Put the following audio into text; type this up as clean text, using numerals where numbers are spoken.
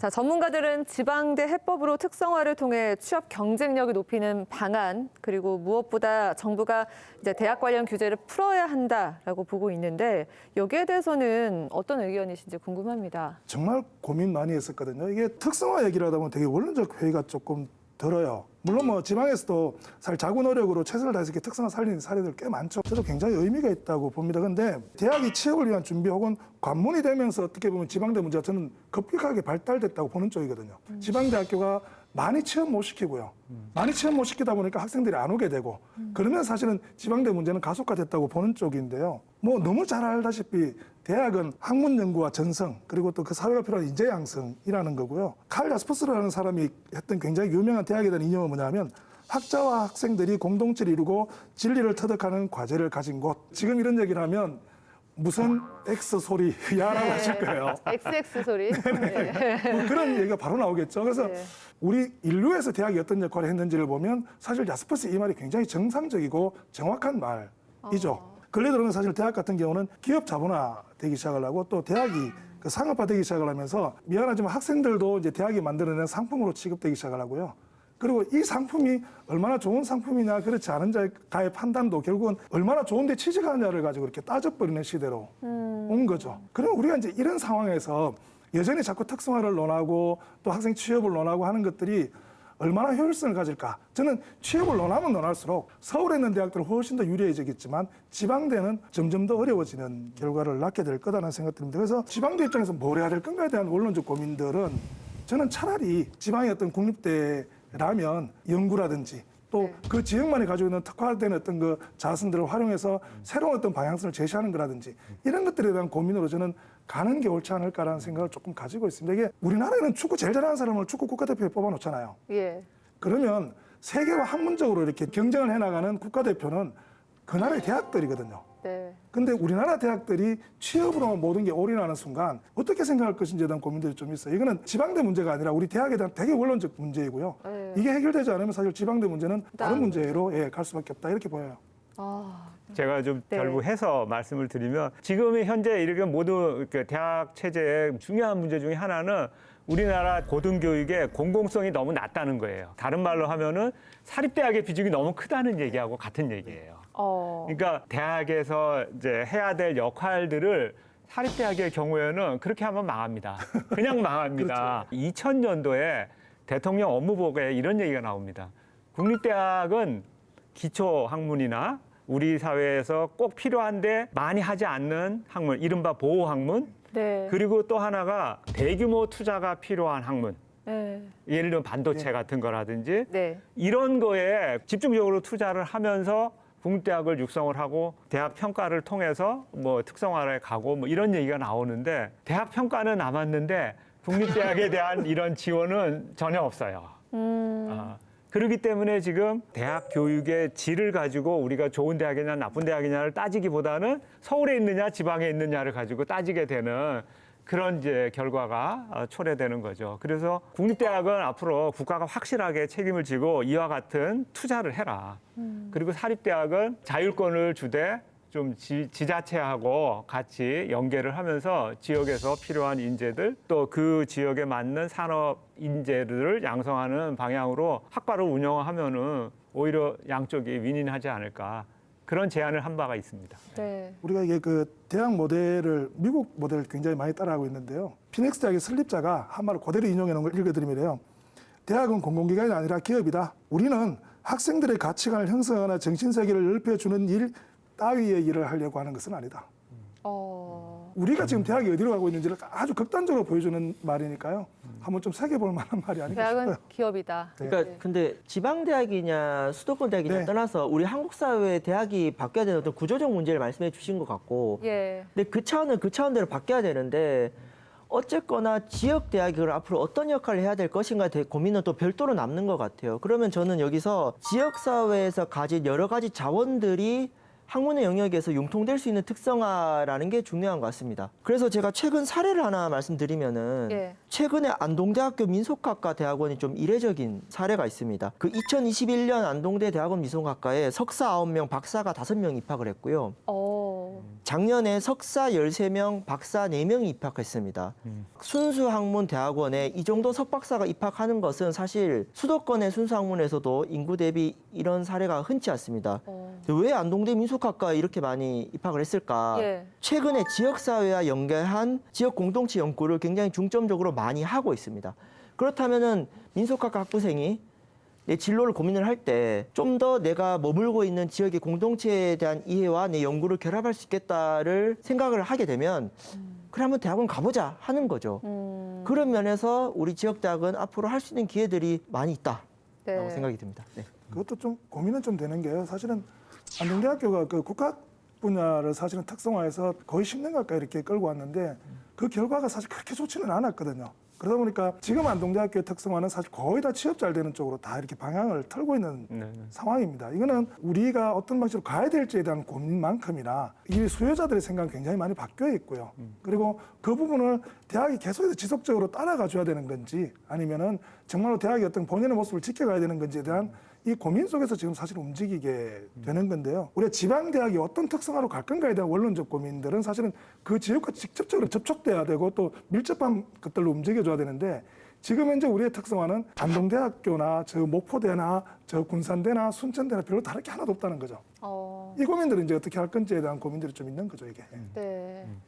자, 전문가들은 지방대 해법으로 특성화를 통해 취업 경쟁력을 높이는 방안, 그리고 무엇보다 정부가 이제 대학 관련 규제를 풀어야 한다라고 보고 있는데 여기에 대해서는 어떤 의견이신지 궁금합니다. 정말 고민 많이 했었거든요. 이게 특성화 얘기를 하다 보면 되게 원론적 회의가 조금 들어요. 물론 뭐 지방에서도 사실 자구 노력으로 최선을 다해서 이렇게 특성화 살리는 사례들 꽤 많죠. 저도 굉장히 의미가 있다고 봅니다. 근데 대학이 취업을 위한 준비 혹은 관문이 되면서 어떻게 보면 지방대 문제가 저는 급격하게 발달됐다고 보는 쪽이거든요. 지방대학교가 많이 취업 못 시키고요. 많이 취업 못 시키다 보니까 학생들이 안 오게 되고 그러면 사실은 지방대 문제는 가속화됐다고 보는 쪽인데요. 뭐 너무 잘 알다시피 대학은 학문 연구와 전성 그리고 또 그 사회가 필요한 인재 양성이라는 거고요. 칼 야스퍼스라는 사람이 했던 굉장히 유명한 대학에 대한 이념은 뭐냐면 학자와 학생들이 공동체를 이루고 진리를 터득하는 과제를 가진 곳. 지금 이런 얘기를 하면 무슨 X 소리 야라고 하실 거예요. XX 소리. 뭐 그런 얘기가 바로 나오겠죠. 그래서 네. 우리 인류에서 대학이 어떤 역할을 했는지를 보면 사실 야스퍼스 이 말이 굉장히 정상적이고 정확한 말이죠. 근래 들어는 사실 대학 같은 경우는 기업 자본화 되기 시작을 하고 또 대학이 그 상업화되기 시작을 하면서 미안하지만 학생들도 이제 대학이 만들어낸 상품으로 취급되기 시작을 하고요. 그리고 이 상품이 얼마나 좋은 상품이냐 그렇지 않은가의 판단도 결국은 얼마나 좋은데 취직하느냐를 가지고 이렇게 따져버리는 시대로 온 거죠. 그럼 우리가 이제 이런 상황에서 여전히 자꾸 특성화를 논하고 또 학생 취업을 논하고 하는 것들이 얼마나 효율성을 가질까? 저는 취업을 논하면 논할수록 서울에 있는 대학들은 훨씬 더 유리해지겠지만 지방대는 점점 더 어려워지는 결과를 낳게 될 거다라는 생각들입니다. 그래서 지방대 입장에서 뭘 해야 될 건가에 대한 원론적 고민들은 저는 차라리 지방의 어떤 국립대라면 연구라든지 또 그 지역만이 가지고 있는 특화된 어떤 그 자산들을 활용해서 새로운 어떤 방향성을 제시하는 거라든지 이런 것들에 대한 고민으로 저는 가는 게 옳지 않을까라는 생각을 조금 가지고 있습니다. 이게 우리나라에는 축구 제일 잘하는 사람을 축구 국가대표에 뽑아놓잖아요. 예. 그러면 세계와 학문적으로 이렇게 경쟁을 해나가는 국가대표는 그 나라의 대학들이거든요. 네. 근데 우리나라 대학들이 취업으로 모든 게 올인하는 순간 어떻게 생각할 것인지에 대한 고민들이 좀 있어요. 이거는 지방대 문제가 아니라 우리 대학에 대한 되게 원론적 문제이고요. 네. 이게 해결되지 않으면 사실 지방대 문제는 다른 문제로 갈 수밖에 없다 이렇게 보여요. 제가 좀 네. 결부해서 말씀을 드리면 지금의 현재 이렇게 모든 그 대학 체제의 중요한 문제 중에 하나는 우리나라 고등교육의 공공성이 너무 낮다는 거예요. 다른 말로 하면은 사립대학의 비중이 너무 크다는 얘기하고 같은 얘기예요. 그러니까 대학에서 이제 해야 될 역할들을 사립대학의 경우에는 그렇게 하면 망합니다. 그냥 망합니다. 2000년도에 대통령 업무보고에 이런 얘기가 나옵니다. 국립대학은 기초 학문이나 우리 사회에서 꼭 필요한데 많이 하지 않는 학문, 이른바 보호 학문, 네. 그리고 또 하나가 대규모 투자가 필요한 학문. 네. 예를 들면 반도체 같은 거라든지 네. 이런 거에 집중적으로 투자를 하면서 국립대학을 육성을 하고 대학 평가를 통해서 뭐 특성화를 가고 뭐 이런 얘기가 나오는데 대학 평가는 남았는데 국립대학에 대한 이런 지원은 전혀 없어요. 그렇기 때문에 지금 대학 교육의 질을 가지고 우리가 좋은 대학이냐 나쁜 대학이냐를 따지기보다는 서울에 있느냐 지방에 있느냐를 가지고 따지게 되는 그런 이제 결과가 초래되는 거죠. 그래서 국립대학은 앞으로 국가가 확실하게 책임을 지고 이와 같은 투자를 해라. 그리고 사립대학은 자율권을 주되 좀 지자체하고 같이 연계를 하면서 지역에서 필요한 인재들 또 그 지역에 맞는 산업 인재들을 양성하는 방향으로 학과를 운영하면은 오히려 양쪽이 윈윈하지 않을까 그런 제안을 한 바가 있습니다. 네. 우리가 이게 그 대학 모델을 미국 모델을 굉장히 많이 따라하고 있는데요. 피닉스 대학의 설립자가 한 말을 그대로 인용해 놓은 걸 읽어드리면요. 대학은 공공기관이 아니라 기업이다. 우리는 학생들의 가치관을 형성하거나 정신세계를 넓혀주는 일 따위의 일을 하려고 하는 것은 아니다. 우리가 지금 대학이 어디로 가고 있는지를 아주 극단적으로 보여주는 말이니까요. 한번 좀 새겨볼 만한 말이 아닌가 대학은 싶어요. 기업이다. 그러니까 근데 지방대학이냐 수도권 대학이냐 네. 떠나서 우리 한국 사회의 대학이 바뀌어야 되는 어떤 구조적 문제를 말씀해 주신 것 같고 예. 근데 그 차원은 그 차원대로 바뀌어야 되는데 어쨌거나 지역 대학이 그걸 앞으로 어떤 역할을 해야 될 것인가에 대해 고민은 또 별도로 남는 것 같아요. 그러면 저는 여기서 지역 사회에서 가진 여러 가지 자원들이 학문의 영역에서 융통될 수 있는 특성화라는 게 중요한 것 같습니다. 그래서 제가 최근 사례를 하나 말씀드리면은 예. 최근에 안동대학교 민속학과 대학원이 좀 이례적인 사례가 있습니다. 그 2021년 안동대 대학원 민속학과에 석사 9명, 박사가 5명 입학을 했고요. 작년에 석사 13명, 박사 4명이 입학했습니다. 순수 학문 대학원에 이 정도 석박사가 입학하는 것은 사실 수도권의 순수 학문에서도 인구 대비 이런 사례가 흔치 않습니다. 왜 안동대 민속학과에 이렇게 많이 입학을 했을까? 예. 최근에 지역사회와 연계한 지역 공동체 연구를 굉장히 중점적으로 많이 하고 있습니다. 그렇다면은 민속학과 학부생이 내 진로를 고민을 할 때 좀 더 내가 머물고 있는 지역의 공동체에 대한 이해와 내 연구를 결합할 수 있겠다를 생각을 하게 되면 그래 한번 대학원 가보자 하는 거죠. 그런 면에서 우리 지역대학은 앞으로 할 수 있는 기회들이 많이 있다라고 네. 생각이 듭니다. 네. 그것도 좀 고민은 좀 되는 게요. 사실은 안동대학교가 그 국학 분야를 사실은 특성화해서 거의 10년 가까이 이렇게 끌고 왔는데 그 결과가 사실 그렇게 좋지는 않았거든요. 그러다 보니까 지금 안동대학교의 특성화는 사실 거의 다 취업 잘 되는 쪽으로 다 이렇게 방향을 틀고 있는 상황입니다. 이거는 우리가 어떤 방식으로 가야 될지에 대한 고민만큼이나 이 수요자들의 생각은 굉장히 많이 바뀌어 있고요. 그리고 그 부분을 대학이 계속해서 지속적으로 따라가 줘야 되는 건지 아니면은 정말로 대학이 어떤 본연의 모습을 지켜가야 되는 건지에 대한 이 고민 속에서 지금 사실 움직이게 되는 건데요. 우리가 지방대학이 어떤 특성화로 갈 건가에 대한 원론적 고민들은 사실은 그 지역과 직접적으로 접촉돼야 되고 또 밀접한 것들로 움직여줘야 되는데 지금 현재 우리의 특성화는 안동대학교나 저 목포대나 저 군산대나 순천대나 별로 다를 게 하나도 없다는 거죠. 이 고민들은 이제 어떻게 할 건지에 대한 고민들이 좀 있는 거죠, 이게. 네.